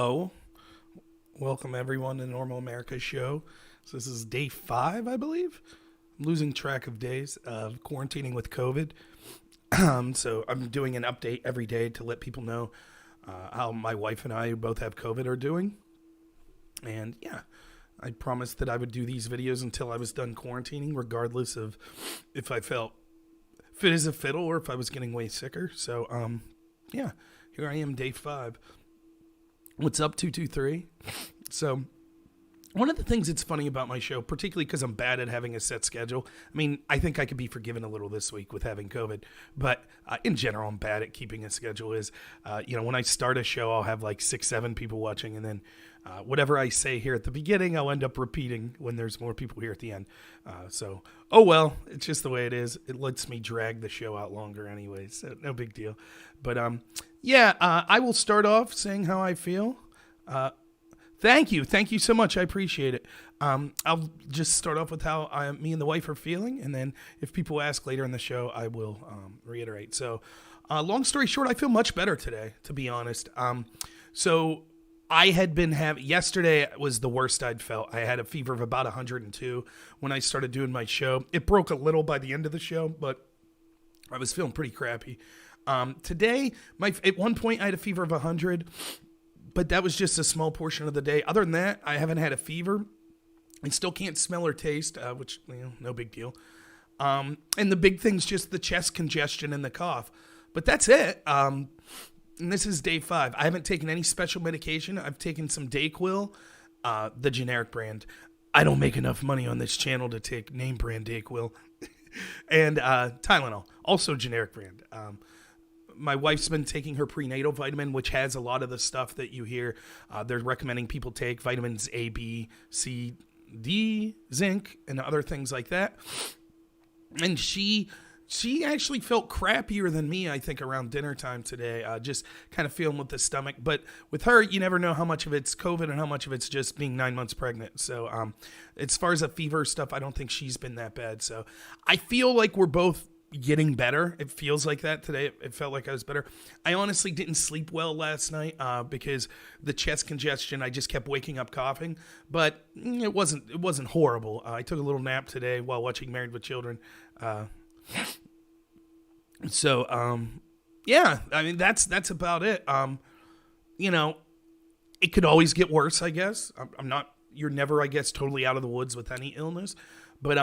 Hello. Welcome everyone to Normal America show. So this is day 5, I believe. I'm losing track of days of quarantining with COVID. So I'm doing an update every day to let people know how my wife and I, who both have COVID, are doing. And yeah, I promised that I would do these videos until I was done quarantining, regardless of if I felt fit as a fiddle or if I was getting way sicker. So yeah, here I am, day 5. What's up, 223? So, one of the things that's funny about my show, particularly because I'm bad at having a set schedule, I mean, I think I could be forgiven a little this week with having COVID, but in general, I'm bad at keeping a schedule. When I start a show, I'll have like 6, 7 people watching, and then whatever I say here at the beginning, I'll end up repeating when there's more people here at the end. Oh well, it's just the way it is. It lets me drag the show out longer anyway, so no big deal. But I will start off saying how I feel. Thank you so much. I appreciate it. I'll just start off with how me and the wife are feeling, and then if people ask later in the show, I will reiterate. So, long story short, I feel much better today, to be honest. So I had been yesterday was the worst I'd felt. I had a fever of about 102 when I started doing my show. It broke a little by the end of the show, but I was feeling pretty crappy. Today, at one point I had a fever of 100, but that was just a small portion of the day. Other than that, I haven't had a fever. I still can't smell or taste, which, no big deal. And the big thing's just the chest congestion and the cough. But that's it. And this is day 5. I haven't taken any special medication. I've taken some Dayquil, the generic brand. I don't make enough money on this channel to take name brand Dayquil. And Tylenol, also generic brand. My wife's been taking her prenatal vitamin, which has a lot of the stuff that you hear. They're recommending people take vitamins A, B, C, D, zinc, and other things like that. And she actually felt crappier than me, I think, around dinner time today, just kind of feeling with the stomach. But with her, you never know how much of it's COVID and how much of it's just being 9 months pregnant. So as far as the fever stuff, I don't think she's been that bad. So I feel like we're both getting better. It feels like that today. It felt like I was better. I honestly didn't sleep well last night because the chest congestion, I just kept waking up coughing, but it wasn't horrible. I took a little nap today while watching Married with Children. Yeah, I mean, that's about it. It could always get worse, I guess. You're never, I guess, totally out of the woods with any illness. But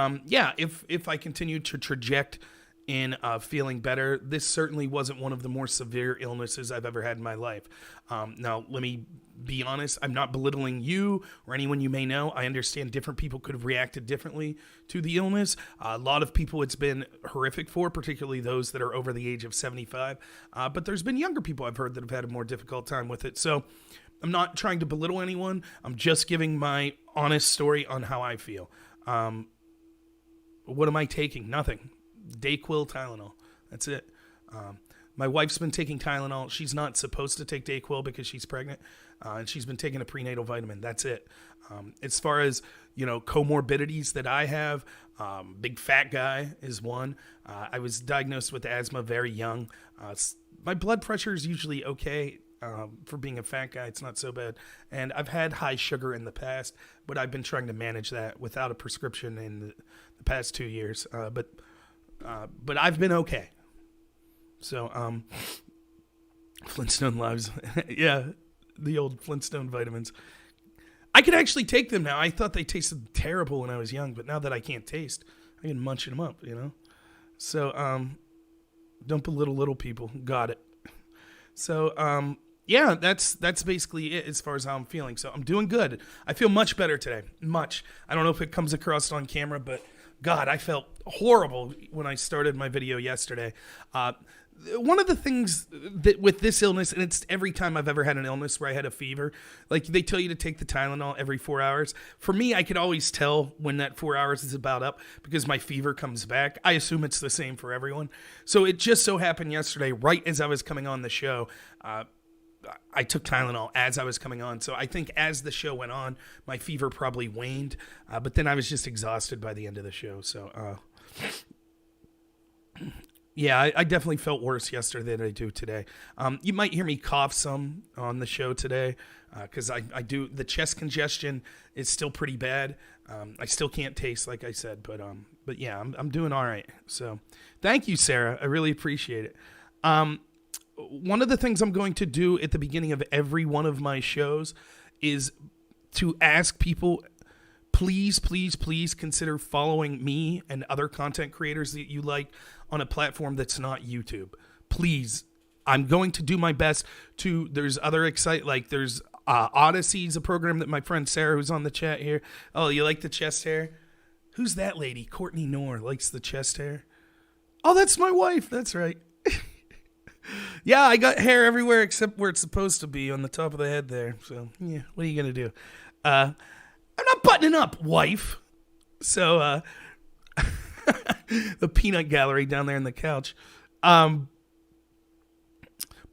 if I continue to traject in feeling better, this certainly wasn't one of the more severe illnesses I've ever had in my life. Now, let me be honest. I'm not belittling you or anyone you may know. I understand different people could have reacted differently to the illness. A lot of people it's been horrific for, particularly those that are over the age of 75. But there's been younger people I've heard that have had a more difficult time with it. So I'm not trying to belittle anyone. I'm just giving my honest story on how I feel. What am I taking? Nothing. Dayquil, Tylenol. That's it. My wife's been taking Tylenol. She's not supposed to take Dayquil because she's pregnant, and she's been taking a prenatal vitamin. That's it. As far as, comorbidities that I have, big fat guy is one. I was diagnosed with asthma very young. My blood pressure is usually okay. For being a fat guy, it's not so bad. And I've had high sugar in the past, but I've been trying to manage that without a prescription in the past 2 years. But I've been okay. So, Flintstone Lives. Yeah, the old Flintstone vitamins. I could actually take them now. I thought they tasted terrible when I was young, but now that I can't taste, I can munch them up, So, don't belittle little people. Got it. So, that's basically it as far as how I'm feeling. So I'm doing good. I feel much better today. Much. I don't know if it comes across on camera, but God, I felt horrible when I started my video yesterday. One of the things that with this illness, and it's every time I've ever had an illness where I had a fever, like they tell you to take the Tylenol every 4 hours. For me, I could always tell when that 4 hours is about up because my fever comes back. I assume it's the same for everyone. So it just so happened yesterday, right as I was coming on the show, I took Tylenol as I was coming on. So I think as the show went on, my fever probably waned. But then I was just exhausted by the end of the show. So, Yeah, I definitely felt worse yesterday than I do today. You might hear me cough some on the show today because I do. The chest congestion is still pretty bad. I still can't taste, like I said, but yeah, I'm doing all right. So thank you, Sarah. I really appreciate it. One of the things I'm going to do at the beginning of every one of my shows is to ask people, please, please, please consider following me and other content creators that you like on a platform that's not YouTube. Please. I'm going to do my best to, there's other there's Odyssey's a program that my friend Sarah, who's on the chat here. Oh, you like the chest hair? Who's that lady? Courtney Knorr likes the chest hair. Oh, that's my wife. That's right. Yeah, I got hair everywhere except where it's supposed to be on the top of the head there. So, yeah, what are you going to do? I'm not buttoning up, wife. So, the peanut gallery down there in the couch. But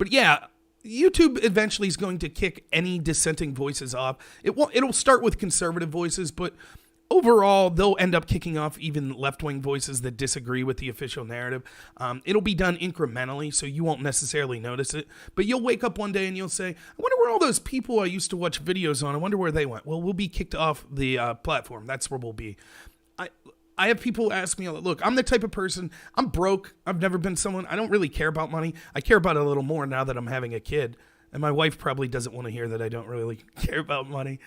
yeah, YouTube eventually is going to kick any dissenting voices off. It'll start with conservative voices, but overall, they'll end up kicking off even left-wing voices that disagree with the official narrative. It'll be done incrementally, so you won't necessarily notice it. But you'll wake up one day and you'll say, I wonder where all those people I used to watch videos on, I wonder where they went. Well, we'll be kicked off the platform. That's where we'll be. I have people ask me, look, I'm the type of person, I'm broke. I've never been someone, I don't really care about money. I care about it a little more now that I'm having a kid. And my wife probably doesn't want to hear that I don't really care about money.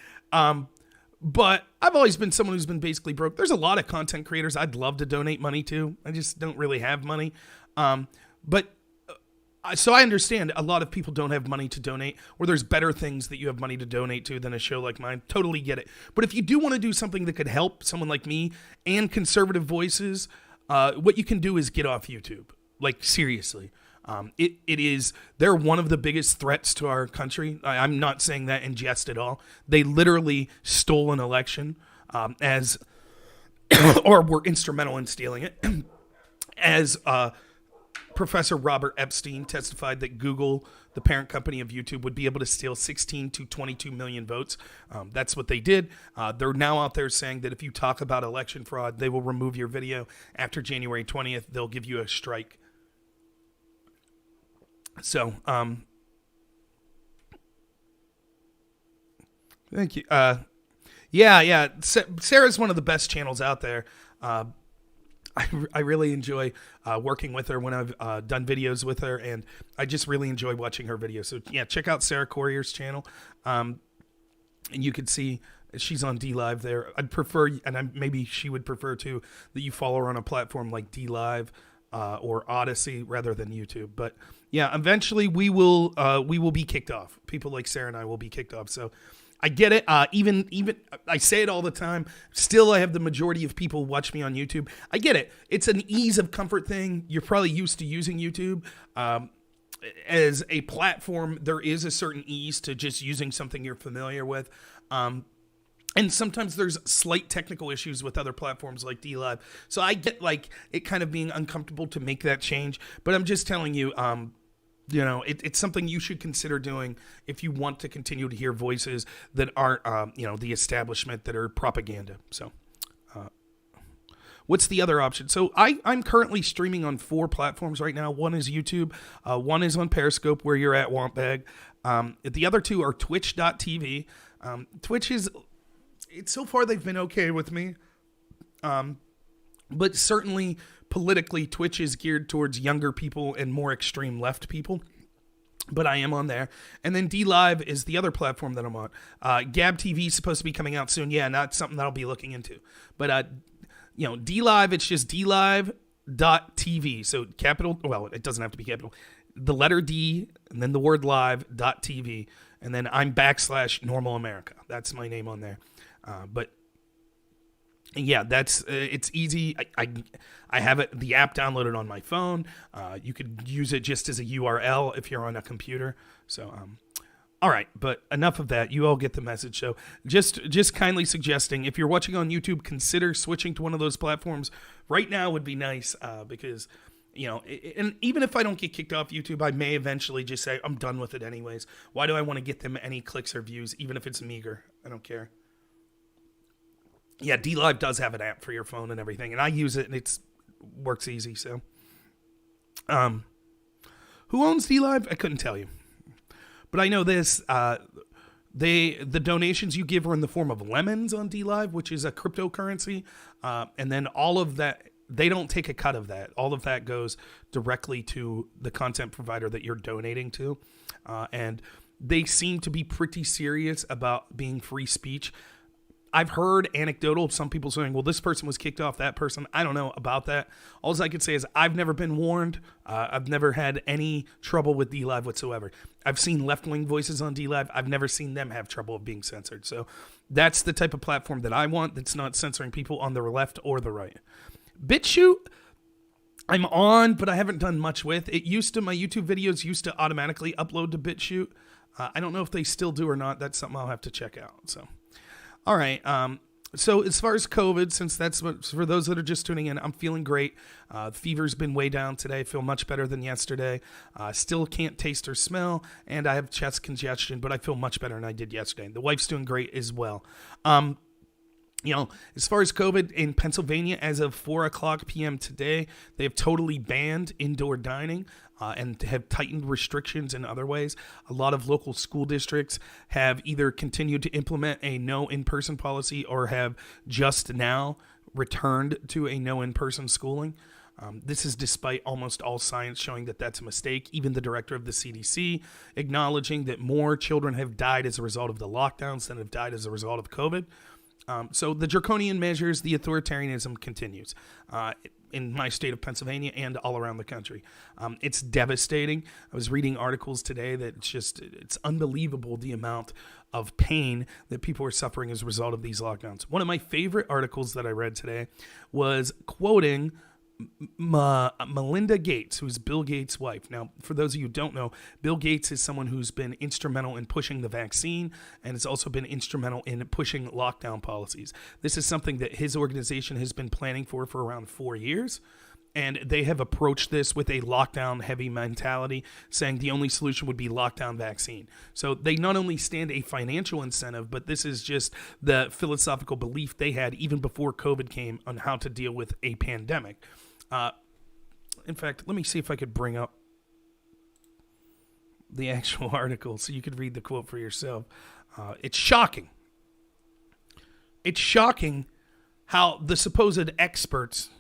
But I've always been someone who's been basically broke. There's a lot of content creators I'd love to donate money to. I just don't really have money. So I understand a lot of people don't have money to donate, or there's better things that you have money to donate to than a show like mine. Totally get it. But if you do want to do something that could help someone like me and conservative voices, what you can do is get off YouTube. Like, seriously. They're one of the biggest threats to our country. I'm not saying that in jest at all. They literally stole an election or were instrumental in stealing it. As Professor Robert Epstein testified that Google, the parent company of YouTube, would be able to steal 16 to 22 million votes. That's what they did. They're now out there saying that if you talk about election fraud, they will remove your video. After January 20th, they'll give you a strike. So, thank you. Yeah. Sarah's one of the best channels out there. I really enjoy working with her when I've done videos with her, and I just really enjoy watching her videos. So, yeah, check out Sarah Corrier's channel. And you can see she's on DLive there. I'd prefer, and maybe she would prefer too, that you follow her on a platform like DLive or Odyssey rather than YouTube. But yeah, eventually we will be kicked off. People like Sarah and I will be kicked off. So I get it. Even I say it all the time. Still, I have the majority of people watch me on YouTube. I get it. It's an ease of comfort thing. You're probably used to using YouTube. As a platform, there is a certain ease to just using something you're familiar with. And sometimes there's slight technical issues with other platforms like DLive. So I get like it kind of being uncomfortable to make that change. But I'm just telling you, it's something you should consider doing if you want to continue to hear voices that aren't, the establishment, that are propaganda. So what's the other option? So I'm currently streaming on 4 platforms right now. One is YouTube. One is on Periscope, where you're at, Wompbag. The other 2 are Twitch.tv. Twitch is... so far they've been okay with me. But certainly politically, Twitch is geared towards younger people and more extreme left people. But I am on there. And then DLive is the other platform that I'm on. Gab TV is supposed to be coming out soon. Yeah, not something that I'll be looking into. But, DLive, it's just DLive.tv. So it doesn't have to be capital. The letter D and then the word live.tv. And then I'm /Normal America. That's my name on there. But yeah, that's it's easy. I have the app downloaded on my phone. You could use it just as a URL if you're on a computer. So, all right, but enough of that. You all get the message. So just kindly suggesting, if you're watching on YouTube, consider switching to one of those platforms. Right now would be nice because, and even if I don't get kicked off YouTube, I may eventually just say, I'm done with it anyways. Why do I want to get them any clicks or views, even if it's meager? I don't care. Yeah, DLive does have an app for your phone and everything, and I use it, and it works easy. So, Who owns DLive? I couldn't tell you. But I know this. The donations you give are in the form of lemons on DLive, which is a cryptocurrency. And then all of that, they don't take a cut of that. All of that goes directly to the content provider that you're donating to. And they seem to be pretty serious about being free speech. I've heard anecdotal, some people saying, well, this person was kicked off, that person. I don't know about that. All I could say is I've never been warned. I've never had any trouble with DLive whatsoever. I've seen left-wing voices on DLive. I've never seen them have trouble of being censored. So that's the type of platform that I want that's not censoring people on the left or the right. BitChute, I'm on, but I haven't done much with. My YouTube videos used to automatically upload to BitChute. I don't know if they still do or not. That's something I'll have to check out. So. All right. So as far as COVID, since that's what, for those that are just tuning in, I'm feeling great. Fever's been way down today. I feel much better than yesterday. Still can't taste or smell, and I have chest congestion, but I feel much better than I did yesterday. The wife's doing great as well. As far as COVID in Pennsylvania, as of 4:00 p.m. today, they have totally banned indoor dining. And have tightened restrictions in other ways. A lot of local school districts have either continued to implement a no in-person policy or have just now returned to a no in-person schooling. This is despite almost all science showing that that's a mistake. Even the director of the CDC acknowledging that more children have died as a result of the lockdowns than have died as a result of COVID. So the draconian measures, the authoritarianism continues in my state of Pennsylvania and all around the country. It's devastating. I was reading articles today that it's unbelievable the amount of pain that people are suffering as a result of these lockdowns. One of my favorite articles that I read today was quoting Melinda Gates, who's Bill Gates' wife. Now, for those of you who don't know, Bill Gates is someone who's been instrumental in pushing the vaccine and has also been instrumental in pushing lockdown policies. This is something that his organization has been planning for around 4 years. And they have approached this with a lockdown-heavy mentality, saying the only solution would be lockdown vaccine. So they not only stand a financial incentive, but this is just the philosophical belief they had even before COVID came on how to deal with a pandemic. In fact, let me see if I could bring up the actual article so you could read the quote for yourself. It's shocking. It's shocking how the supposed experts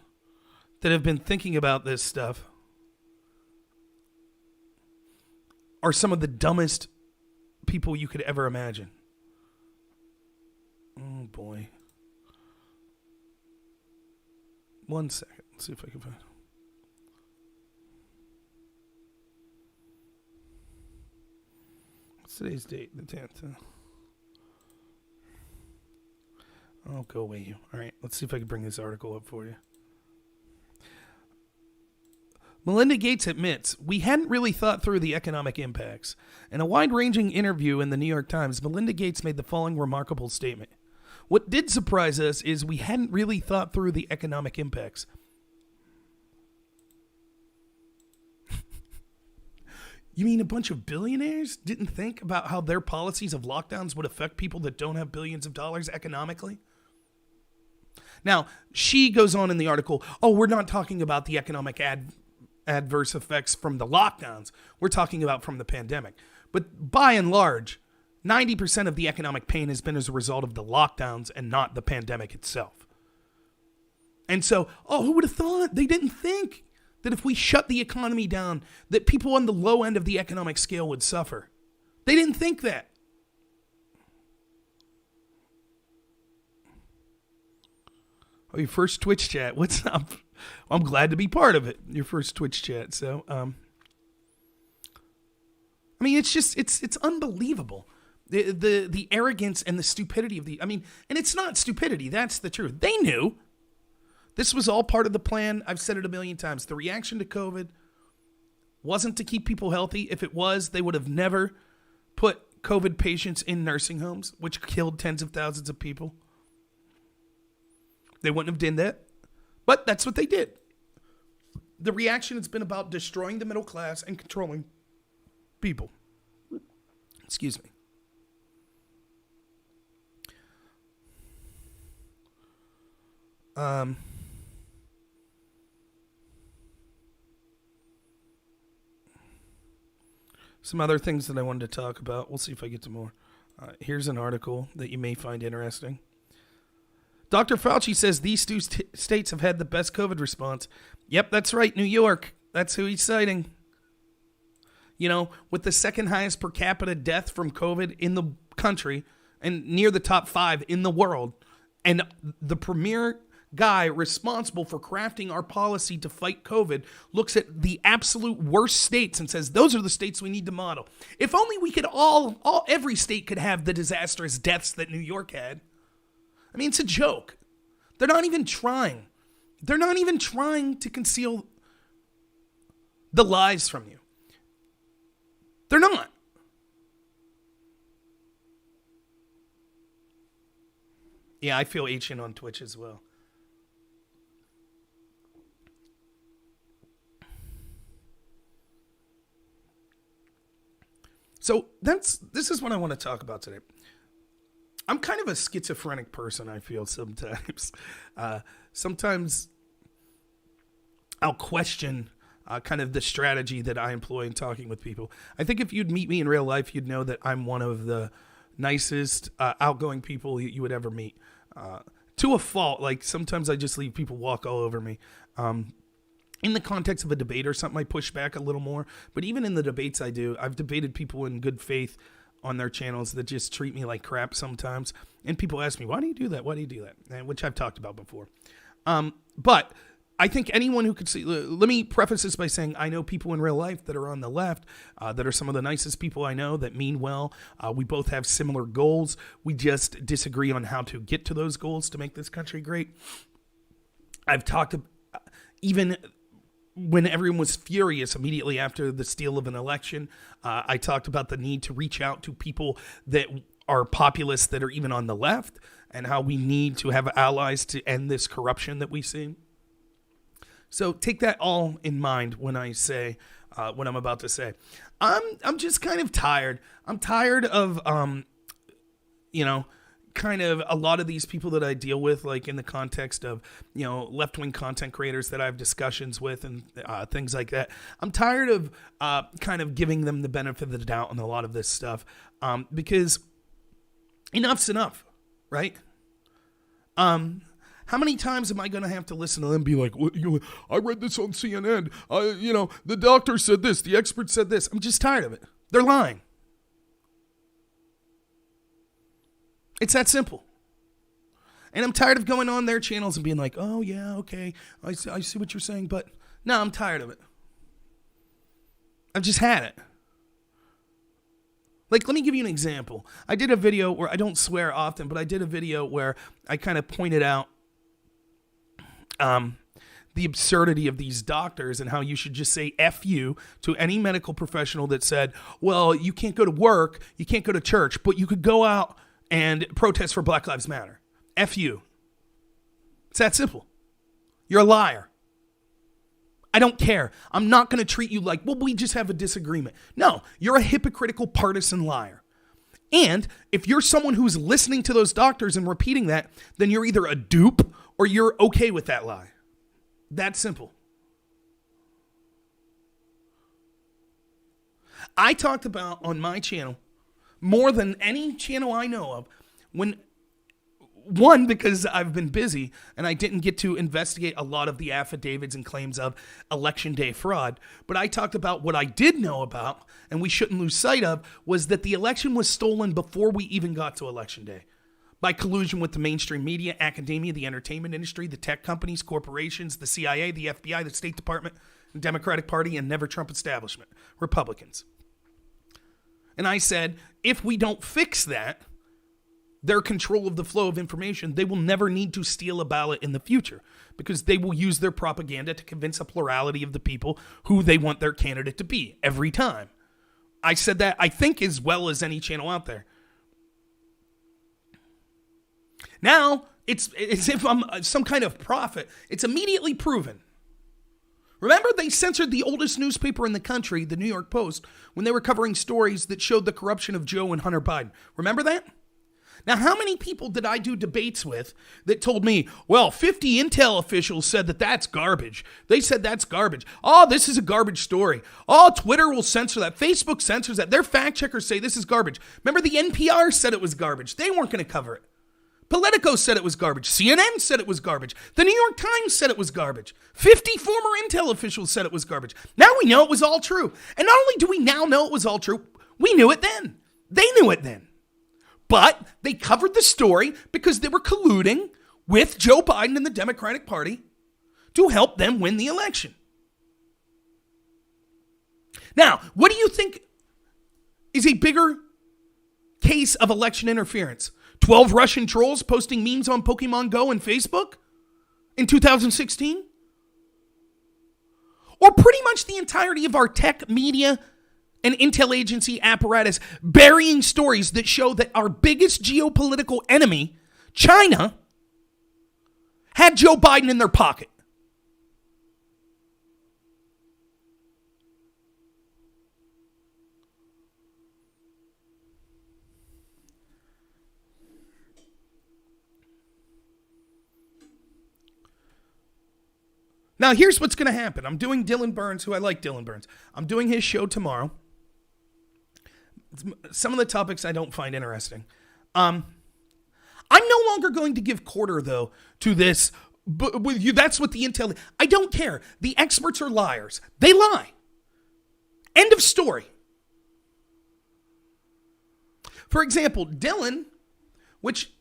that have been thinking about this stuff are some of the dumbest people you could ever imagine. Oh, boy. 1 second. Let's see if I can find it. What's today's date? The 10th. Oh, go away, you. All right, let's see if I can bring this article up for you. Melinda Gates admits, we hadn't really thought through the economic impacts. In a wide-ranging interview in the New York Times, Melinda Gates made the following remarkable statement. What did surprise us is we hadn't really thought through the economic impacts. You mean a bunch of billionaires didn't think about how their policies of lockdowns would affect people that don't have billions of dollars economically? Now, she goes on in the article, we're not talking about the economic adverse effects from the lockdowns. We're talking about from the pandemic. But by and large, 90% of the economic pain has been as a result of the lockdowns and not the pandemic itself. And so, who would have thought? They didn't think that if we shut the economy down, that people on the low end of the economic scale would suffer. They didn't think that. Your first Twitch chat. What's up? I'm glad to be part of it. Your first Twitch chat. So, it's unbelievable. The arrogance and the stupidity of and it's not stupidity. That's the truth. They knew. This was all part of the plan. I've said it a million times. The reaction to COVID wasn't to keep people healthy. If it was, they would have never put COVID patients in nursing homes, which killed tens of thousands of people. They wouldn't have done that. But that's what they did. The reaction has been about destroying the middle class and controlling people. Excuse me. Some other things that I wanted to talk about. We'll see if I get to more. Here's an article that you may find interesting. Dr. Fauci says these two states have had the best COVID response. Yep, that's right, New York. That's who he's citing. You know, with the second highest per capita death from COVID in the country and near the top 5 in the world. And the premier guy responsible for crafting our policy to fight COVID looks at the absolute worst states and says, those are the states we need to model. If only we could every state could have the disastrous deaths that New York had. I mean, it's a joke. They're not even trying. They're not even trying to conceal the lies from you. They're not. Yeah, I feel H-in on Twitch as well. So this is what I want to talk about today. I'm kind of a schizophrenic person, I feel sometimes. Sometimes I'll question kind of the strategy that I employ in talking with people. I think if you'd meet me in real life, you'd know that I'm one of the nicest, outgoing people you would ever meet. To a fault, like sometimes I just leave people walk all over me. In the context of a debate or something, I push back a little more. But even in the debates I do, I've debated people in good faith on their channels that just treat me like crap sometimes. And people ask me, why do you do that? Why do you do that? Which I've talked about before. But I think anyone who could see, let me preface this by saying I know people in real life that are on the left, that are some of the nicest people I know that mean well. We both have similar goals. We just disagree on how to get to those goals to make this country great. I've talked even when everyone was furious immediately after the steal of an election, I talked about the need to reach out to people that are populists that are even on the left and how we need to have allies to end this corruption that we see. So take that all in mind when I say what I'm about to say. I'm just kind of tired. I'm tired of, kind of a lot of these people that I deal with, like in the context of, left-wing content creators that I have discussions with and things like that. I'm tired of kind of giving them the benefit of the doubt on a lot of this stuff because enough's enough, right? How many times am I going to have to listen to them be like, I read this on CNN. The doctor said this. The expert said this. I'm just tired of it. They're lying. It's that simple. And I'm tired of going on their channels and being like, oh, yeah, okay, I see what you're saying. But no, I'm tired of it. I've just had it. Like, let me give you an example. I did a video where I don't swear often, but I did a video where I kind of pointed out the absurdity of these doctors and how you should just say F you to any medical professional that said, well, you can't go to work, you can't go to church, but you could go out and protest for Black Lives Matter. F you. It's that simple. You're a liar. I don't care. I'm not going to treat you like, well, we just have a disagreement. No, you're a hypocritical partisan liar. And if you're someone who's listening to those doctors and repeating that, then you're either a dupe or you're okay with that lie. That simple. I talked about on my channel more than any channel I know of because I've been busy and I didn't get to investigate a lot of the affidavits and claims of election day fraud. But I talked about what I did know about, and we shouldn't lose sight of, was that the election was stolen before we even got to election day. By collusion with the mainstream media, academia, the entertainment industry, the tech companies, corporations, the CIA, the FBI, the State Department, the Democratic Party, and never Trump establishment, Republicans. And I said, if we don't fix that, their control of the flow of information, they will never need to steal a ballot in the future because they will use their propaganda to convince a plurality of the people who they want their candidate to be every time. I said that, I think, as well as any channel out there. Now, it's as if I'm some kind of prophet. It's immediately proven. Remember, they censored the oldest newspaper in the country, the New York Post, when they were covering stories that showed the corruption of Joe and Hunter Biden. Remember that? Now, how many people did I do debates with that told me, well, 50 Intel officials said that that's garbage. They said that's garbage. Oh, this is a garbage story. Oh, Twitter will censor that. Facebook censors that. Their fact checkers say this is garbage. Remember, the NPR said it was garbage. They weren't going to cover it. Politico said it was garbage. CNN said it was garbage. The New York Times said it was garbage. 50 former Intel officials said it was garbage. Now we know it was all true. And not only do we now know it was all true, we knew it then. They knew it then. But they covered the story because they were colluding with Joe Biden and the Democratic Party to help them win the election. Now, what do you think is a bigger case of election interference? 12 Russian trolls posting memes on Pokemon Go and Facebook in 2016? Or pretty much the entirety of our tech, media, and intel agency apparatus burying stories that show that our biggest geopolitical enemy, China, had Joe Biden in their pocket? Now, here's what's going to happen. I'm doing Dylan Burns, who I like Dylan Burns. I'm doing his show tomorrow. Some of the topics I don't find interesting. I'm no longer going to give quarter, though, to this. But with you, that's what the intel. I don't care. The experts are liars. They lie. End of story. For example, Dylan, which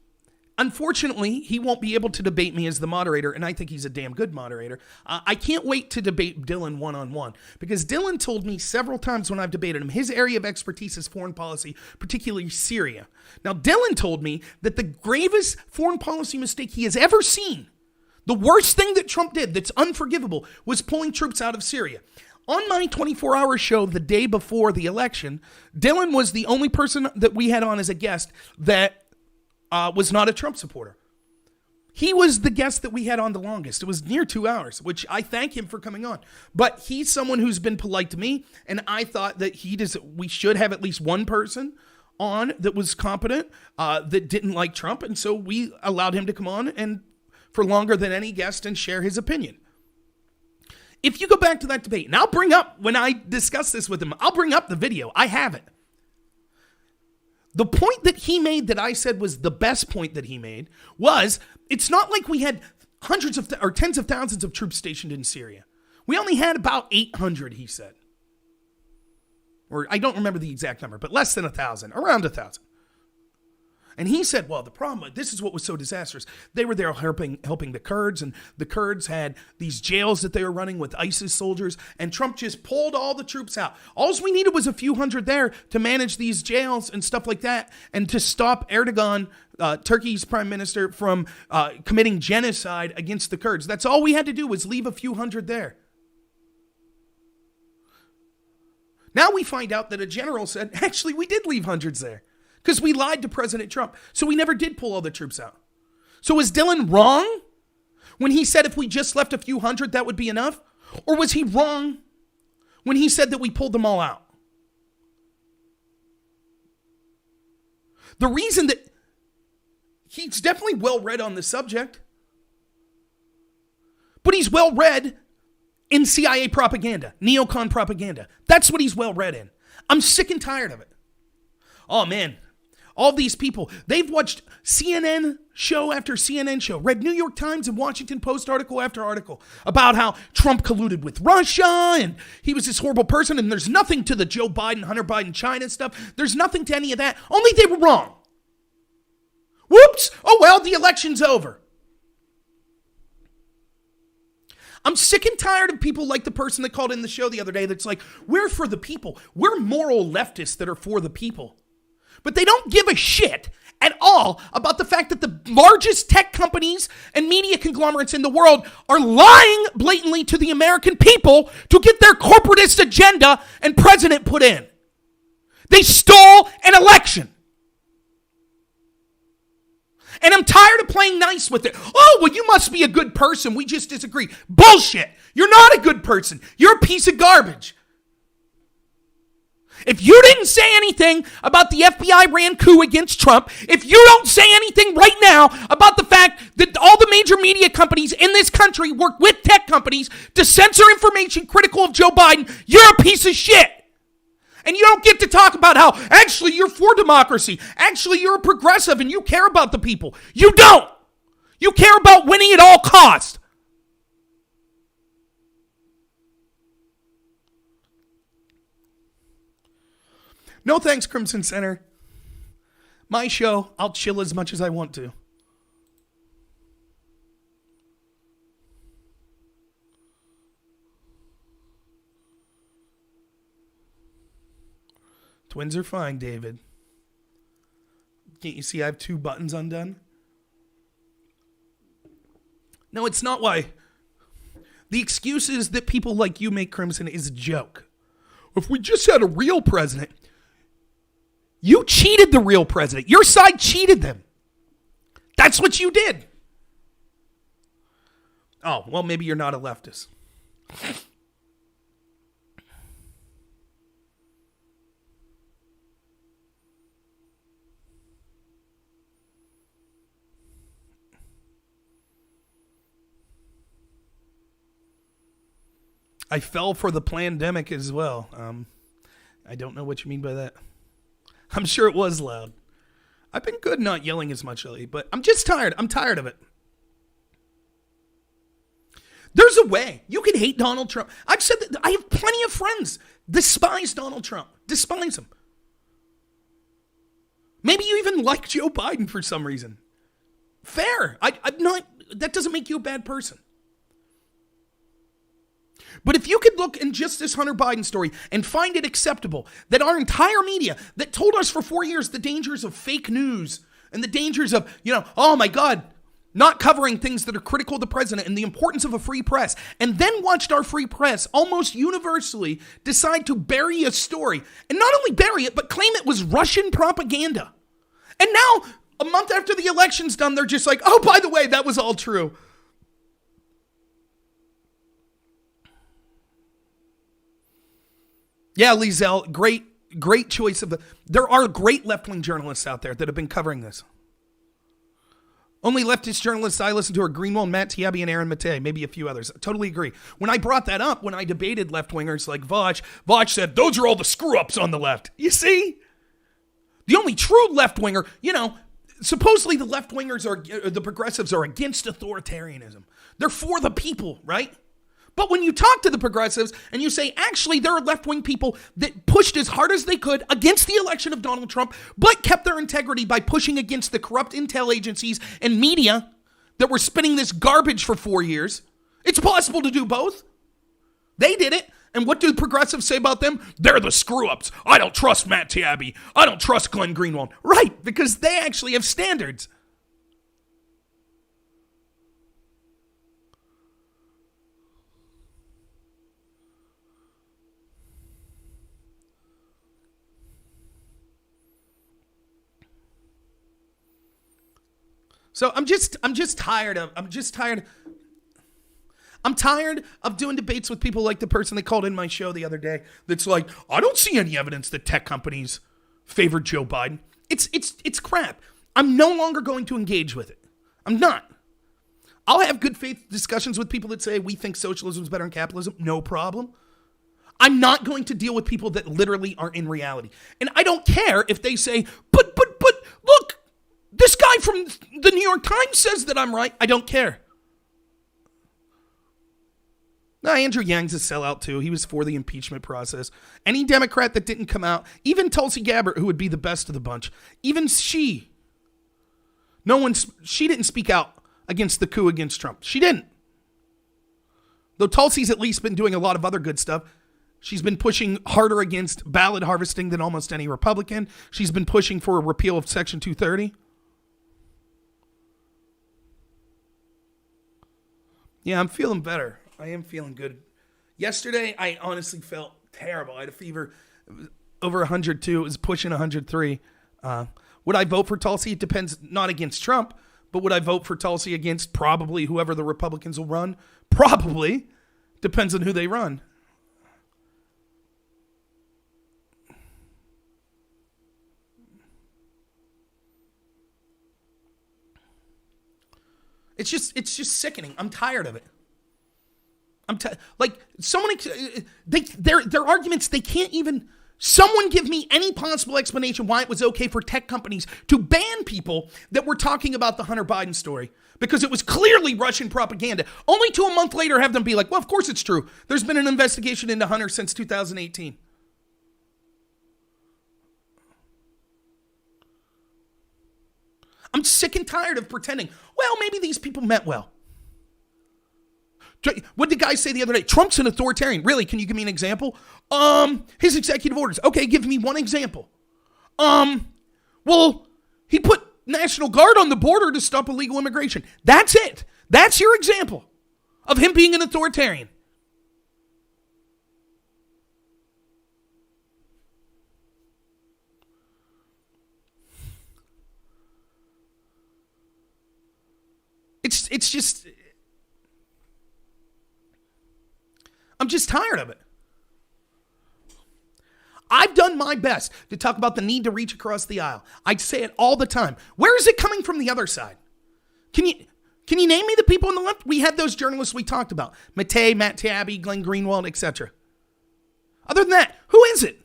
unfortunately, he won't be able to debate me as the moderator, and I think he's a damn good moderator. I can't wait to debate Dylan one-on-one, because Dylan told me several times when I've debated him, his area of expertise is foreign policy, particularly Syria. Now, Dylan told me that the gravest foreign policy mistake he has ever seen, the worst thing that Trump did that's unforgivable, was pulling troops out of Syria. On my 24-hour show the day before the election, Dylan was the only person that we had on as a guest that was not a Trump supporter. He was the guest that we had on the longest. It was near 2 hours, which I thank him for coming on. But he's someone who's been polite to me, and I thought that we should have at least one person on that was competent, that didn't like Trump, and so we allowed him to come on and for longer than any guest and share his opinion. If you go back to that debate, and I'll bring up, when I discuss this with him, I'll bring up the video. I have it. The point that he made that I said was the best point that he made was, it's not like we had hundreds of or tens of thousands of troops stationed in Syria. We only had about 800, he said. Or I don't remember the exact number, but less than 1,000, around 1,000. And he said, well, the problem, this is what was so disastrous. They were there helping the Kurds, and the Kurds had these jails that they were running with ISIS soldiers, and Trump just pulled all the troops out. All we needed was a few hundred there to manage these jails and stuff like that, and to stop Erdogan, Turkey's prime minister, from committing genocide against the Kurds. That's all we had to do, was leave a few hundred there. Now we find out that a general said, actually, we did leave hundreds there, because we lied to President Trump. So we never did pull all the troops out. So was Dylan wrong when he said if we just left a few hundred, that would be enough? Or was he wrong when he said that we pulled them all out? The reason that he's definitely well-read on the subject, but he's well-read in CIA propaganda, neocon propaganda. That's what he's well-read in. I'm sick and tired of it. Oh, man. All these people, they've watched CNN show after CNN show, read New York Times and Washington Post article after article about how Trump colluded with Russia and he was this horrible person, and there's nothing to the Joe Biden, Hunter Biden, China stuff. There's nothing to any of that. Only they were wrong. Whoops. Oh, well, the election's over. I'm sick and tired of people like the person that called in the show the other day that's like, we're for the people. We're moral leftists that are for the people. But they don't give a shit at all about the fact that the largest tech companies and media conglomerates in the world are lying blatantly to the American people to get their corporatist agenda and president put in. They stole an election. And I'm tired of playing nice with it. Oh, well, you must be a good person. We just disagree. Bullshit. You're not a good person. You're a piece of garbage. If you didn't say anything about the FBI ran coup against Trump, if you don't say anything right now about the fact that all the major media companies in this country work with tech companies to censor information critical of Joe Biden, you're a piece of shit. And you don't get to talk about how actually you're for democracy. Actually, you're a progressive and you care about the people. You don't. You care about winning at all costs. No thanks, Crimson Center. My show, I'll chill as much as I want to. Twins are fine, David. Can't you see I have 2 buttons undone? No, it's not why. The excuses that people like you make, Crimson, is a joke. If we just had a real president... You cheated the real president. Your side cheated them. That's what you did. Oh, well, maybe you're not a leftist. I fell for the pandemic as well. I don't know what you mean by that. I'm sure it was loud. I've been good not yelling as much lately, but I'm just tired. I'm tired of it. There's a way. You can hate Donald Trump. I've said that I have plenty of friends despise Donald Trump. Despise him. Maybe you even like Joe Biden for some reason. Fair. I'm not, that doesn't make you a bad person. But if you could look in just this Hunter Biden story and find it acceptable that our entire media that told us for 4 years the dangers of fake news and the dangers of, oh my God, not covering things that are critical of the president and the importance of a free press, and then watched our free press almost universally decide to bury a story, and not only bury it, but claim it was Russian propaganda. And now, a month after the election's done, they're just like, oh, by the way, that was all true. Yeah, Lizelle, great choice of there are great left-wing journalists out there that have been covering this. Only leftist journalists I listen to are Greenwald, Matt Taibbi, and Aaron Maté, maybe a few others. I totally agree. When I brought that up, when I debated left-wingers like Voch said, those are all the screw-ups on the left. You see? The only true left-winger, supposedly the left-wingers the progressives are against authoritarianism. They're for the people, right? But when you talk to the progressives and you say, actually, there are left-wing people that pushed as hard as they could against the election of Donald Trump, but kept their integrity by pushing against the corrupt intel agencies and media that were spinning this garbage for 4 years. It's possible to do both. They did it. And what do progressives say about them? They're the screw-ups. I don't trust Matt Taibbi. I don't trust Glenn Greenwald. Right, because they actually have standards. So I'm tired of doing debates with people like the person that called in my show the other day that's like, I don't see any evidence that tech companies favored Joe Biden. It's crap. I'm no longer going to engage with it. I'm not. I'll have good faith discussions with people that say we think socialism is better than capitalism. No problem. I'm not going to deal with people that literally aren't in reality. And I don't care if they say, but look, this guy from the New York Times says that I'm right. I don't care. Andrew Yang's a sellout too. He was for the impeachment process. Any Democrat that didn't come out, even Tulsi Gabbard, who would be the best of the bunch, even she didn't speak out against the coup against Trump. She didn't. Though Tulsi's at least been doing a lot of other good stuff. She's been pushing harder against ballot harvesting than almost any Republican. She's been pushing for a repeal of Section 230. Yeah, I'm feeling better. I am feeling good. Yesterday, I honestly felt terrible. I had a fever over 102. It was pushing 103. Would I vote for Tulsi? It depends, not against Trump, but would I vote for Tulsi against probably whoever the Republicans will run? Probably. Depends on who they run. It's just sickening. I'm tired of it. Like someone, their arguments, they can't even. Someone give me any possible explanation why it was okay for tech companies to ban people that were talking about the Hunter Biden story because it was clearly Russian propaganda. Only to a month later have them be like, well, of course it's true. There's been an investigation into Hunter since 2018. I'm sick and tired of pretending, well, maybe these people meant well. What did the guy say the other day? Trump's an authoritarian. Really? Can you give me an example? His executive orders. Okay, give me one example. Well, he put National Guard on the border to stop illegal immigration. That's it. That's your example of him being an authoritarian. It's just, I'm just tired of it. I've done my best to talk about the need to reach across the aisle. I say it all the time. Where is it coming from the other side? Can you name me the people on the left? We had those journalists we talked about. Matt Taibbi, Glenn Greenwald, etc. Other than that, who is it?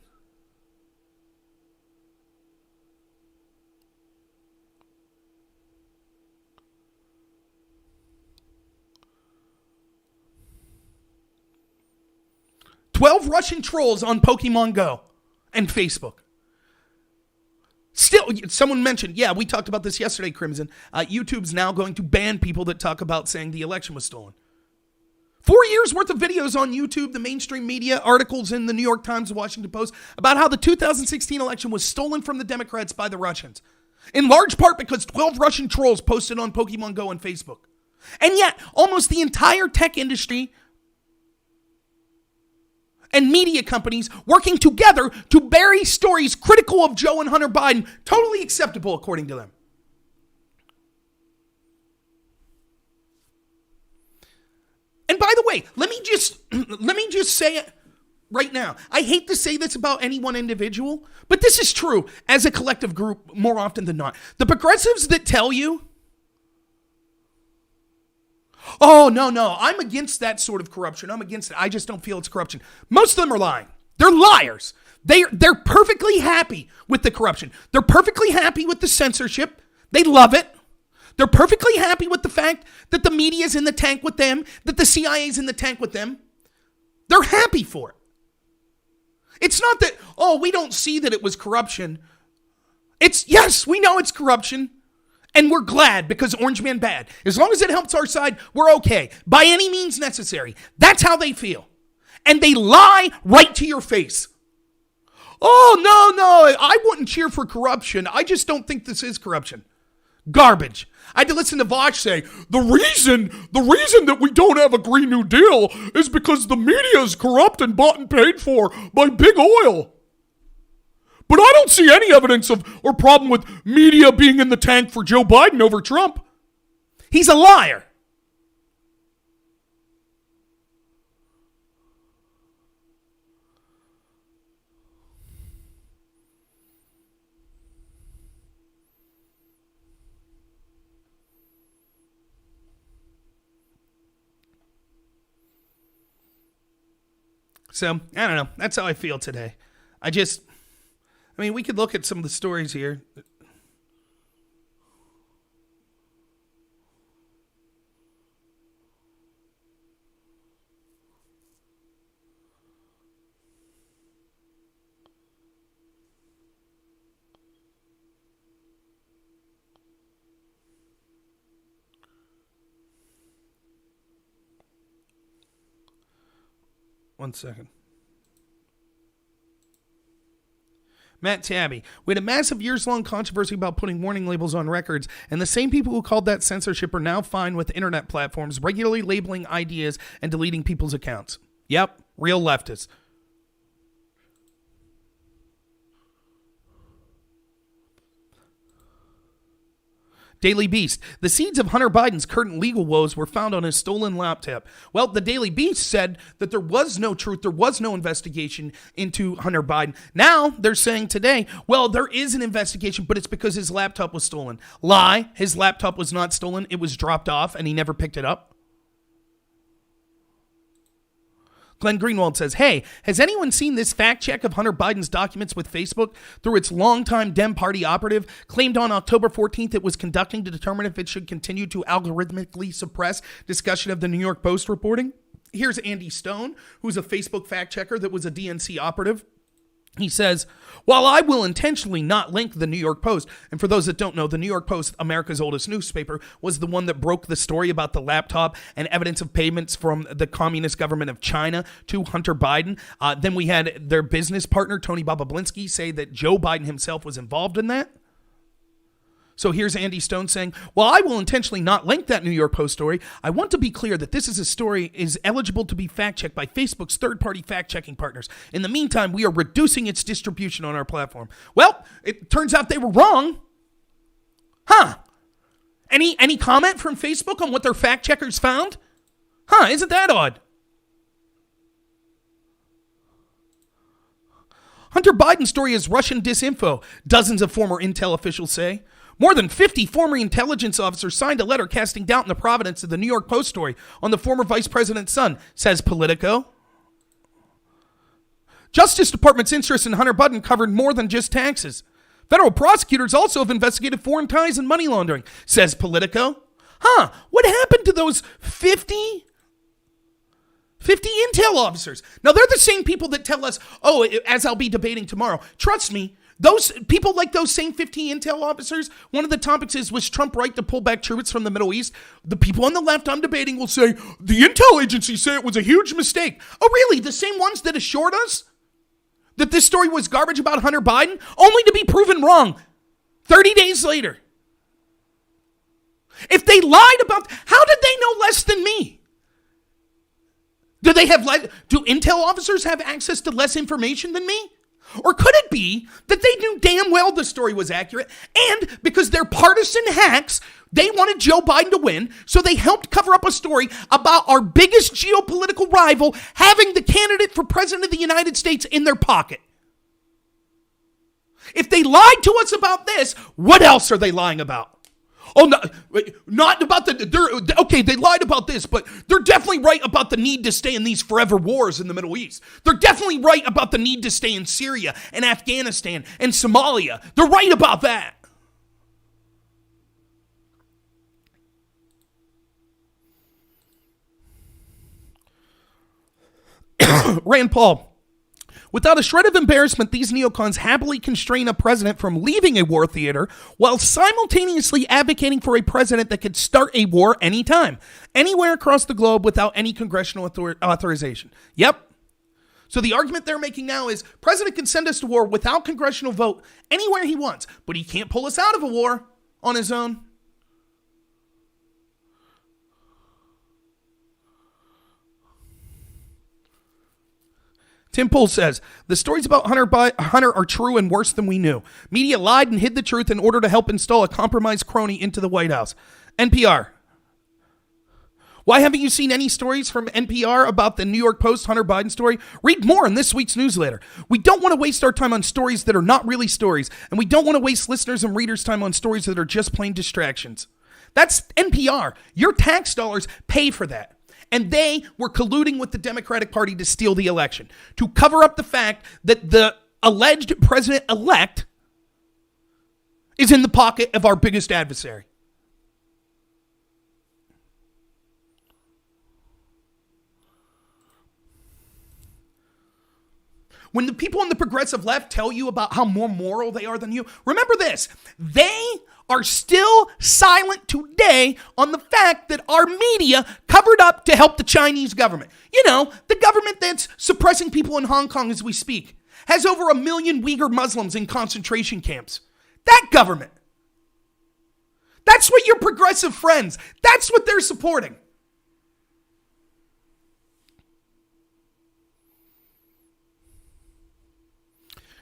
$12 Russian trolls on Pokemon Go and Facebook. Still, someone mentioned, yeah, we talked about this yesterday, Crimson. YouTube's now going to ban people that talk about saying the election was stolen. 4 years worth of videos on YouTube, the mainstream media, articles in the New York Times, the Washington Post, about how the 2016 election was stolen from the Democrats by the Russians. In large part because 12 Russian trolls posted on Pokemon Go and Facebook. And yet, almost the entire tech industry and media companies working together to bury stories critical of Joe and Hunter Biden, totally acceptable according to them. And by the way, let me just say it right now. I hate to say this about any one individual, but this is true as a collective group more often than not. The progressives that tell you, oh, no, I'm against that sort of corruption. I'm against it. I just don't feel it's corruption. Most of them are lying. They're liars. They're perfectly happy with the corruption. They're perfectly happy with the censorship. They love it. They're perfectly happy with the fact that the media's in the tank with them, that the CIA's in the tank with them. They're happy for it. It's not that, oh, we don't see that it was corruption. It's, yes, we know it's corruption. And we're glad because Orange Man bad. As long as it helps our side, we're okay. By any means necessary. That's how they feel. And they lie right to your face. Oh, no, I wouldn't cheer for corruption. I just don't think this is corruption. Garbage. I had to listen to Vosh say, the reason that we don't have a Green New Deal is because the media is corrupt and bought and paid for by big oil. But I don't see any evidence of or problem with media being in the tank for Joe Biden over Trump. He's a liar. So, I don't know. That's how I feel today. I mean, we could look at some of the stories here. One second. Matt Taibbi. We had a massive years-long controversy about putting warning labels on records, and the same people who called that censorship are now fine with internet platforms regularly labeling ideas and deleting people's accounts. Yep, real leftists. Daily Beast. The seeds of Hunter Biden's current legal woes were found on his stolen laptop. Well, the Daily Beast said that there was no truth, there was no investigation into Hunter Biden. Now they're saying today, well, there is an investigation, but it's because his laptop was stolen. Lie. His laptop was not stolen. It was dropped off and he never picked it up. Glenn Greenwald says, hey, has anyone seen this fact check of Hunter Biden's documents with Facebook through its longtime Dem Party operative claimed on October 14th it was conducting to determine if it should continue to algorithmically suppress discussion of the New York Post reporting? Here's Andy Stone, who's a Facebook fact checker that was a DNC operative. He says, while I will intentionally not link the New York Post, and for those that don't know, the New York Post, America's oldest newspaper, was the one that broke the story about the laptop and evidence of payments from the communist government of China to Hunter Biden. Then we had their business partner, Tony Bobulinski, say that Joe Biden himself was involved in that. So here's Andy Stone saying, while I will intentionally not link that New York Post story, I want to be clear that this is a story is eligible to be fact-checked by Facebook's third-party fact-checking partners. In the meantime, we are reducing its distribution on our platform. Well, it turns out they were wrong. Huh. Any comment from Facebook on what their fact-checkers found? Huh, isn't that odd? Hunter Biden's story is Russian disinfo, dozens of former intel officials say. More than 50 former intelligence officers signed a letter casting doubt in the provenance of the New York Post story on the former vice president's son, says Politico. Justice Department's interest in Hunter Biden covered more than just taxes. Federal prosecutors also have investigated foreign ties and money laundering, says Politico. Huh, what happened to those 50 intel officers? Now, they're the same people that tell us, oh, as I'll be debating tomorrow. Trust me, those people like those same 50 intel officers, one of the topics is, was Trump right to pull back troops from the Middle East? The people on the left I'm debating will say, the intel agency said it was a huge mistake. Oh, really? The same ones that assured us that this story was garbage about Hunter Biden, only to be proven wrong 30 days later. If they lied about, how did they know less than me? Do intel officers have access to less information than me? Or could it be that they knew damn well the story was accurate, and because they're partisan hacks, they wanted Joe Biden to win, so they helped cover up a story about our biggest geopolitical rival having the candidate for president of the United States in their pocket? If they lied to us about this, what else are they lying about? Oh, no, not about okay, they lied about this, but they're definitely right about the need to stay in these forever wars in the Middle East. They're definitely right about the need to stay in Syria and Afghanistan and Somalia. They're right about that. Rand Paul. Without a shred of embarrassment, these neocons happily constrain a president from leaving a war theater while simultaneously advocating for a president that could start a war anytime, anywhere across the globe without any congressional authorization. Yep. So the argument they're making now is president can send us to war without congressional vote anywhere he wants, but he can't pull us out of a war on his own. Tim Pool says, the stories about Hunter are true and worse than we knew. Media lied and hid the truth in order to help install a compromised crony into the White House. NPR. Why haven't you seen any stories from NPR about the New York Post Hunter Biden story? Read more in this week's newsletter. We don't want to waste our time on stories that are not really stories, and we don't want to waste listeners' and readers' time on stories that are just plain distractions. That's NPR. Your tax dollars pay for that. And they were colluding with the Democratic Party to steal the election, to cover up the fact that the alleged president-elect is in the pocket of our biggest adversary. When the people on the progressive left tell you about how more moral they are than you, remember this. They are still silent today on the fact that our media covered up to help the Chinese government. You know, the government that's suppressing people in Hong Kong as we speak, has over 1 million Uyghur Muslims in concentration camps. That government. That's what your progressive friends, that's what they're supporting.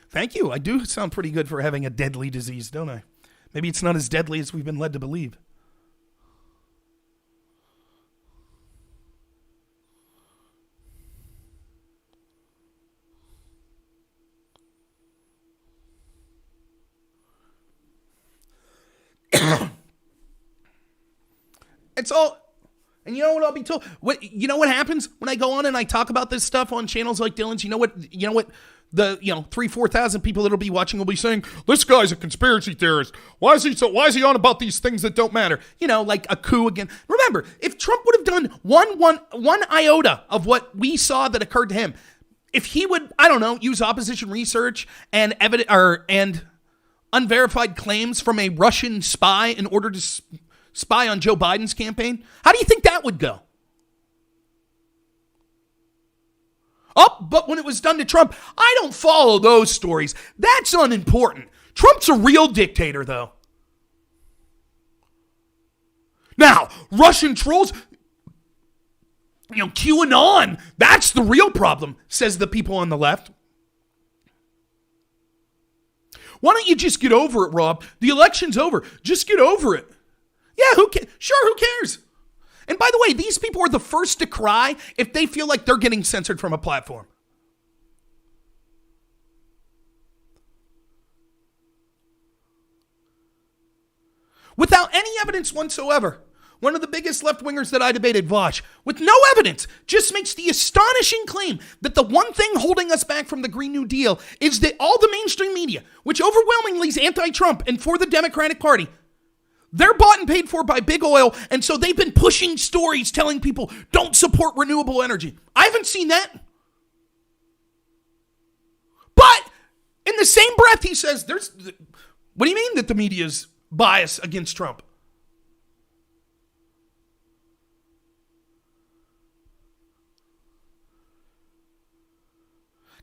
Thank you. I do sound pretty good for having a deadly disease, don't I? Maybe it's not as deadly as we've been led to believe. It's all, and you know what I'll be told? You know what happens when I go on and I talk about this stuff on channels like Dylan's? You know what the 3,000-4,000 people that'll be watching will be saying, this guy's a conspiracy theorist. Why is he on about these things that don't matter? Like a coup again. Remember, if Trump would have done one iota of what we saw that occurred to him, if he would, I don't know, use opposition research and and unverified claims from a Russian spy in order to spy on Joe Biden's campaign, how do you think that would go? Oh, but when it was done to Trump, I don't follow those stories. That's unimportant. Trump's a real dictator, though. Now, Russian trolls, QAnon, that's the real problem, says the people on the left. Why don't you just get over it, Rob? The election's over. Just get over it. Yeah, who cares? And by the way, these people are the first to cry if they feel like they're getting censored from a platform. Without any evidence whatsoever, one of the biggest left-wingers that I debated, Vosh, with no evidence, just makes the astonishing claim that the one thing holding us back from the Green New Deal is that all the mainstream media, which overwhelmingly is anti-Trump and for the Democratic Party, they're bought and paid for by big oil, and so they've been pushing stories telling people, don't support renewable energy. I haven't seen that. But in the same breath, he says, what do you mean that the media's biased against Trump?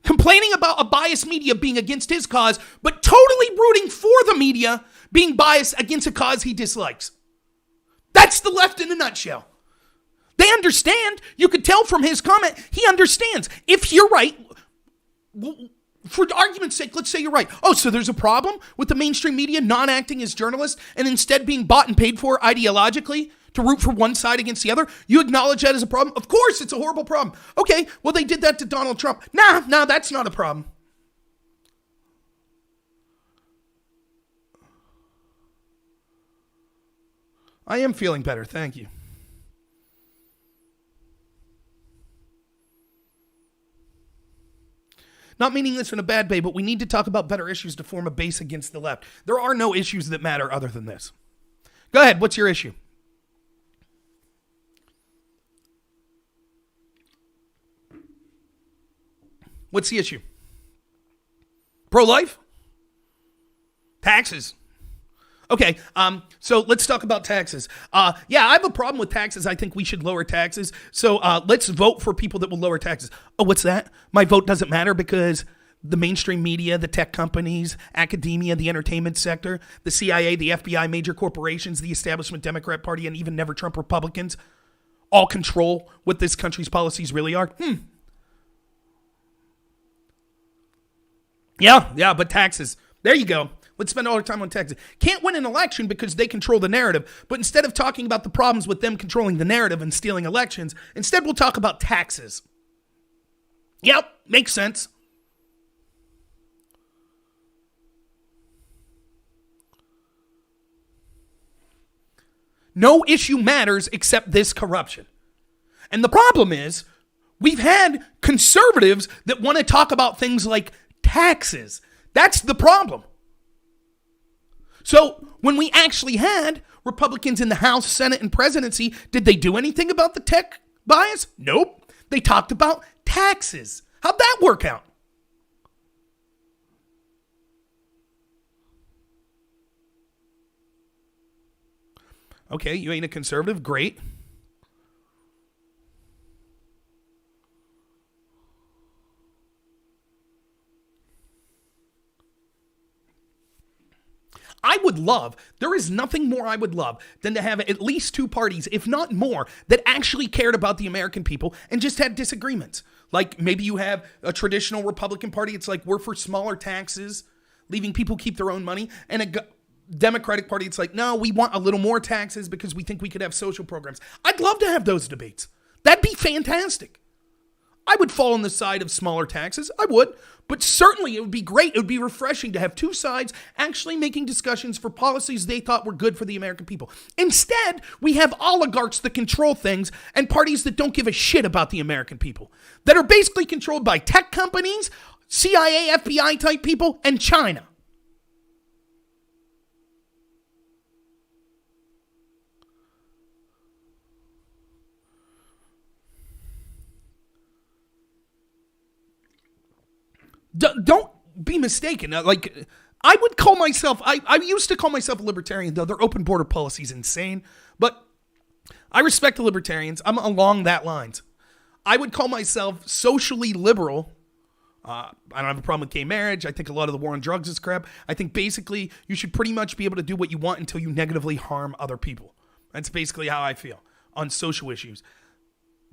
Complaining about a biased media being against his cause, but totally rooting for the media being biased against a cause he dislikes. That's the left in a nutshell. They understand. You could tell from his comment, he understands. If you're right, for argument's sake, let's say you're right. Oh, so there's a problem with the mainstream media not acting as journalists and instead being bought and paid for ideologically to root for one side against the other? You acknowledge that as a problem? Of course, it's a horrible problem. Okay, well, they did that to Donald Trump. Nah, that's not a problem. I am feeling better, thank you. Not meaning this in a bad way, but we need to talk about better issues to form a base against the left. There are no issues that matter other than this. Go ahead, what's your issue? What's the issue? Pro-life? Taxes. Okay, so let's talk about taxes. Yeah, I have a problem with taxes. I think we should lower taxes. So let's vote for people that will lower taxes. Oh, what's that? My vote doesn't matter because the mainstream media, the tech companies, academia, the entertainment sector, the CIA, the FBI, major corporations, the establishment Democrat Party, and even never Trump Republicans all control what this country's policies really are. Yeah, but taxes. There you go. Let's spend all our time on taxes. Can't win an election because they control the narrative. But instead of talking about the problems with them controlling the narrative and stealing elections, instead we'll talk about taxes. Yep, makes sense. No issue matters except this corruption. And the problem is, we've had conservatives that want to talk about things like taxes. That's the problem. So when we actually had Republicans in the House, Senate, and presidency, did they do anything about the tech bias? Nope. They talked about taxes. How'd that work out? Okay, you ain't a conservative. Great. There is nothing more I would love than to have at least two parties, if not more, that actually cared about the American people and just had disagreements. Like maybe you have a traditional Republican Party. It's like we're for smaller taxes, leaving people keep their own money. And Democratic Party, it's like, no, we want a little more taxes because we think we could have social programs. I'd love to have those debates. That'd be fantastic. I would fall on the side of smaller taxes. I would. But certainly it would be great. It would be refreshing to have two sides actually making discussions for policies they thought were good for the American people. Instead, we have oligarchs that control things and parties that don't give a shit about the American people, that are basically controlled by tech companies, CIA, FBI type people, and China. Don't be mistaken. Like, I would call myself, I used to call myself a libertarian, though their open border policy is insane. But I respect the libertarians. I'm along that lines. I would call myself socially liberal. I don't have a problem with gay marriage. I think a lot of the war on drugs is crap. I think basically you should pretty much be able to do what you want until you negatively harm other people. That's basically how I feel on social issues.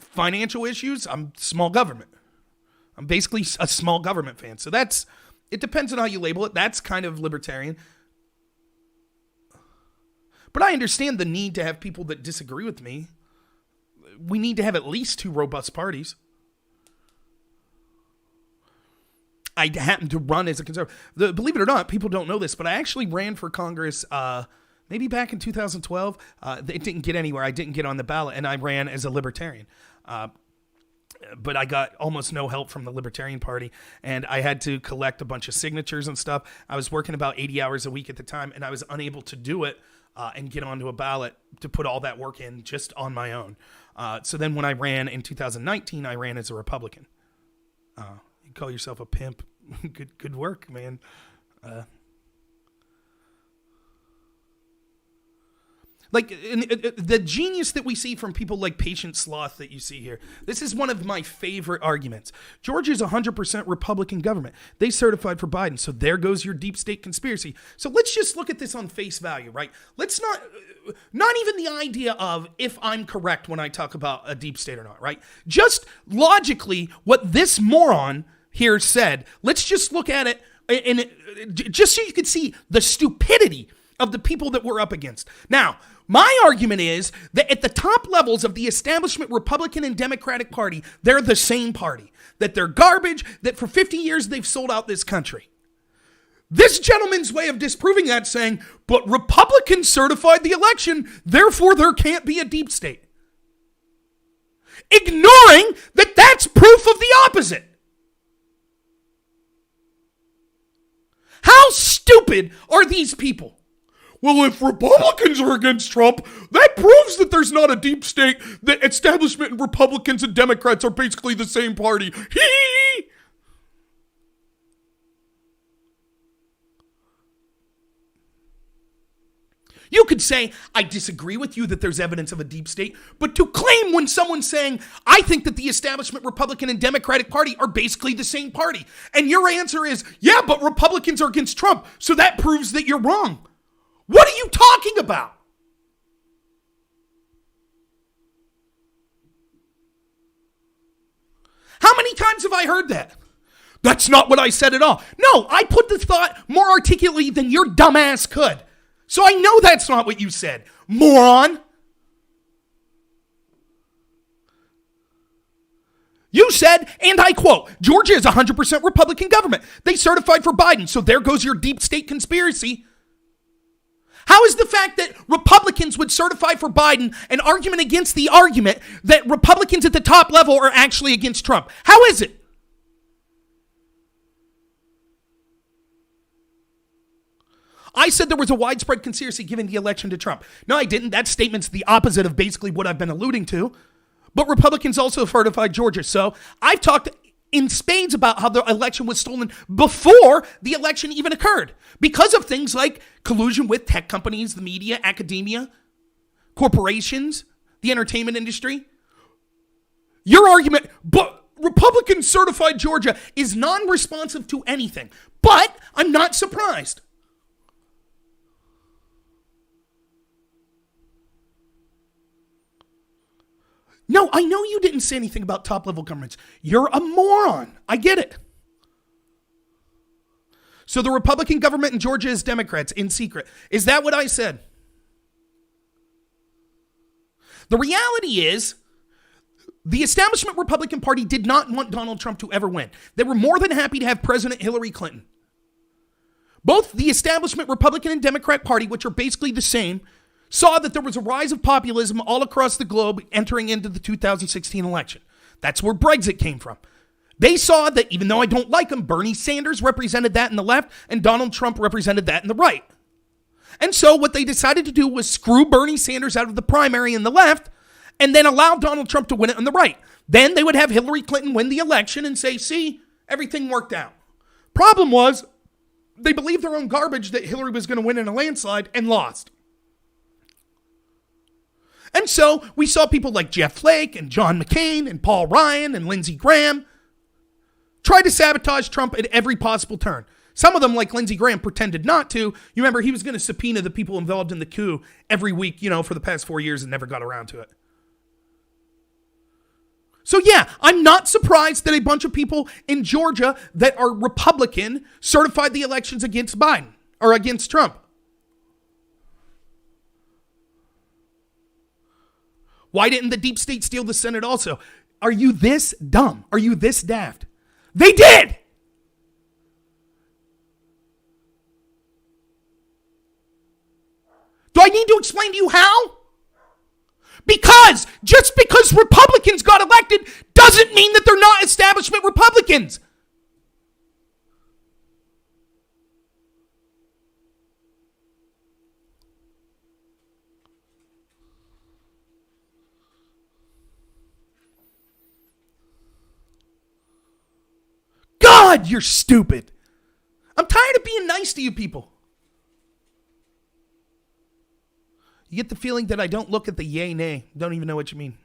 Financial issues, I'm small government. I'm basically a small government fan. So it depends on how you label it. That's kind of libertarian. But I understand the need to have people that disagree with me. We need to have at least two robust parties. I happen to run as a conservative. Believe it or not, people don't know this, but I actually ran for Congress maybe back in 2012. It didn't get anywhere. I didn't get on the ballot, and I ran as a libertarian. But I got almost no help from the Libertarian Party, and I had to collect a bunch of signatures and stuff. I was working about 80 hours a week at the time, and I was unable to do it and get onto a ballot to put all that work in just on my own. So then when I ran in 2019, I ran as a Republican. You call yourself a pimp. Good work, man. Like the genius that we see from people like Patient Sloth that you see here. This is one of my favorite arguments. Georgia's 100% Republican government. They certified for Biden. So there goes your deep state conspiracy. So let's just look at this on face value, right? Let's not even the idea of if I'm correct when I talk about a deep state or not, right? Just logically what this moron here said. Let's just look at it and just so you can see the stupidity of the people that we're up against. Now, my argument is that at the top levels of the establishment Republican and Democratic Party, they're the same party. That they're garbage, that for 50 years they've sold out this country. This gentleman's way of disproving that saying, but Republicans certified the election, therefore there can't be a deep state. Ignoring that that's proof of the opposite. How stupid are these people? Well, if Republicans are against Trump, that proves that there's not a deep state, that establishment and Republicans and Democrats are basically the same party. Hee! You could say, I disagree with you that there's evidence of a deep state, but to claim when someone's saying, I think that the establishment Republican and Democratic Party are basically the same party, and your answer is, yeah, but Republicans are against Trump, so that proves that you're wrong. What are you talking about? How many times have I heard that? That's not what I said at all. No, I put the thought more articulately than your dumbass could. So I know that's not what you said, moron. You said, and I quote, Georgia is 100% Republican government. They certified for Biden, so there goes your deep state conspiracy. How is the fact that Republicans would certify for Biden an argument against the argument that Republicans at the top level are actually against Trump? How is it? I said there was a widespread conspiracy giving the election to Trump. No, I didn't. That statement's the opposite of basically what I've been alluding to. But Republicans also certified Georgia. So I've talked in spades about how the election was stolen before the election even occurred because of things like collusion with tech companies, the media, academia, corporations, the entertainment industry. Your argument, but Republicans certified Georgia, is non-responsive to anything. But I'm not surprised. No, I know you didn't say anything about top-level governments. You're a moron. I get it. So the Republican government in Georgia is Democrats in secret. Is that what I said? The reality is, the establishment Republican Party did not want Donald Trump to ever win. They were more than happy to have President Hillary Clinton. Both the establishment Republican and Democrat Party, which are basically the same, saw that there was a rise of populism all across the globe entering into the 2016 election. That's where Brexit came from. They saw that even though I don't like him, Bernie Sanders represented that in the left and Donald Trump represented that in the right. And so what they decided to do was screw Bernie Sanders out of the primary in the left and then allow Donald Trump to win it on the right. Then they would have Hillary Clinton win the election and say, see, everything worked out. Problem was, they believed their own garbage that Hillary was going to win in a landslide and lost. And so we saw people like Jeff Flake and John McCain and Paul Ryan and Lindsey Graham try to sabotage Trump at every possible turn. Some of them, like Lindsey Graham, pretended not to. You remember, he was going to subpoena the people involved in the coup every week, for the past 4 years and never got around to it. So yeah, I'm not surprised that a bunch of people in Georgia that are Republican certified the elections against Biden or against Trump. Why didn't the deep state steal the Senate also? Are you this dumb? Are you this daft? They did! Do I need to explain to you how? Because just because Republicans got elected doesn't mean that they're not establishment Republicans. God, you're stupid. I'm tired of being nice to you people. You get the feeling that I don't look at the yay, nay. Don't even know what you mean.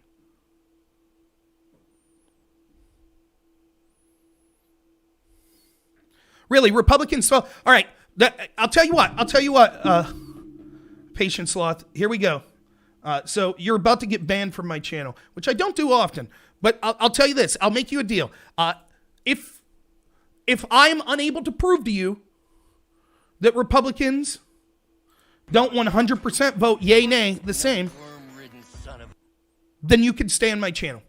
Really, Republicans. All right, I'll tell you what. Patient Sloth. Here we go. So you're about to get banned from my channel, which I don't do often. But I'll tell you this. I'll make you a deal. If I'm unable to prove to you that Republicans don't 100% vote yay, nay, the same, then you can stay on my channel.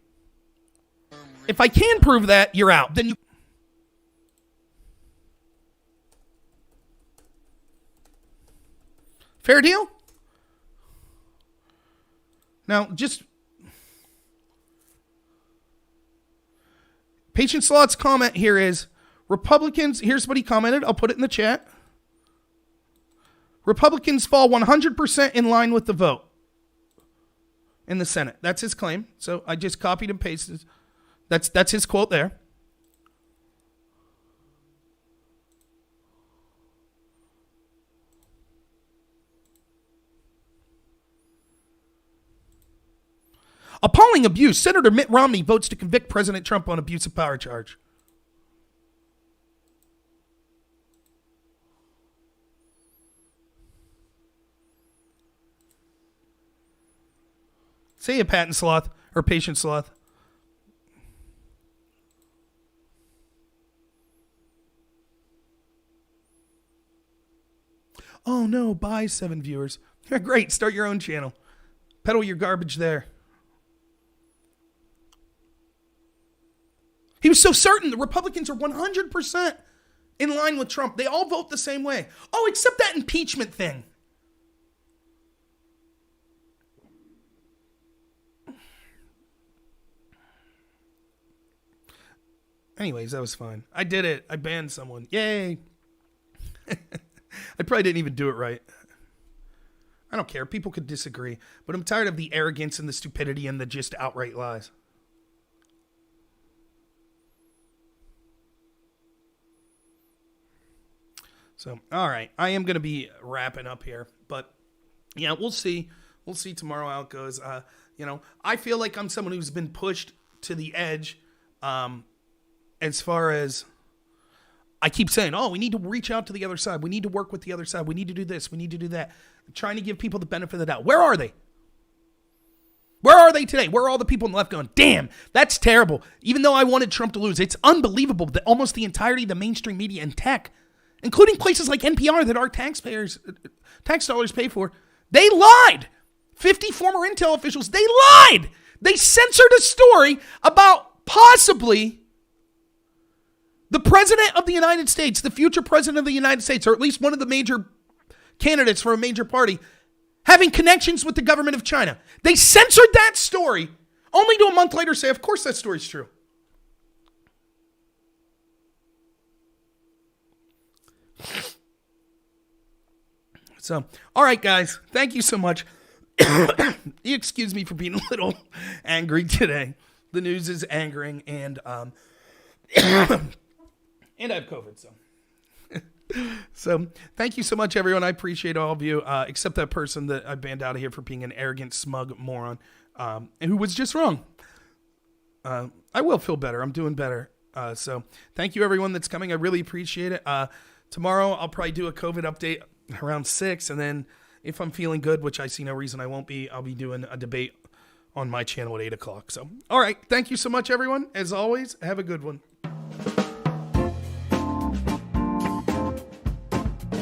If I can prove that, you're out. Then you... Fair deal? Now, just... Patient Slot's comment here is, Republicans, here's what he commented. I'll put it in the chat. Republicans fall 100% in line with the vote in the Senate. That's his claim. So I just copied and pasted. That's his quote there. Appalling abuse. Senator Mitt Romney votes to convict President Trump on abuse of power charge. Say a patent sloth or patient sloth. Oh no, buy 7 viewers. Great, start your own channel. Peddle your garbage there. He was so certain the Republicans are 100% in line with Trump. They all vote the same way. Oh, except that impeachment thing. Anyways, that was fine. I did it. I banned someone. Yay. I probably didn't even do it right. I don't care. People could disagree. But I'm tired of the arrogance and the stupidity and the just outright lies. So, all right. I am going to be wrapping up here. But, yeah, we'll see. We'll see tomorrow how it goes. I feel like I'm someone who's been pushed to the edge. As far as I keep saying, we need to reach out to the other side. We need to work with the other side. We need to do this. We need to do that. I'm trying to give people the benefit of the doubt. Where are they? Where are they today? Where are all the people on the left going, damn, that's terrible. Even though I wanted Trump to lose, it's unbelievable that almost the entirety of the mainstream media and tech including places like NPR that our tax dollars pay for, they lied. 50 former Intel officials, they lied. They censored a story about possibly the president of the United States, the future president of the United States, or at least one of the major candidates for a major party, having connections with the government of China. They censored that story, only to a month later say, of course that story's true. So, all right, guys, thank you so much. Excuse me for being a little angry today. The news is angering, and and I have COVID, so. So, thank you so much, everyone. I appreciate all of you, except that person that I banned out of here for being an arrogant, smug moron, and who was just wrong. I will feel better. I'm doing better. So, thank you, everyone that's coming. I really appreciate it. Tomorrow, I'll probably do a COVID update around 6, and then if I'm feeling good, which I see no reason I won't be, I'll be doing a debate on my channel at 8 o'clock. So, all right. Thank you so much, everyone. As always, have a good one.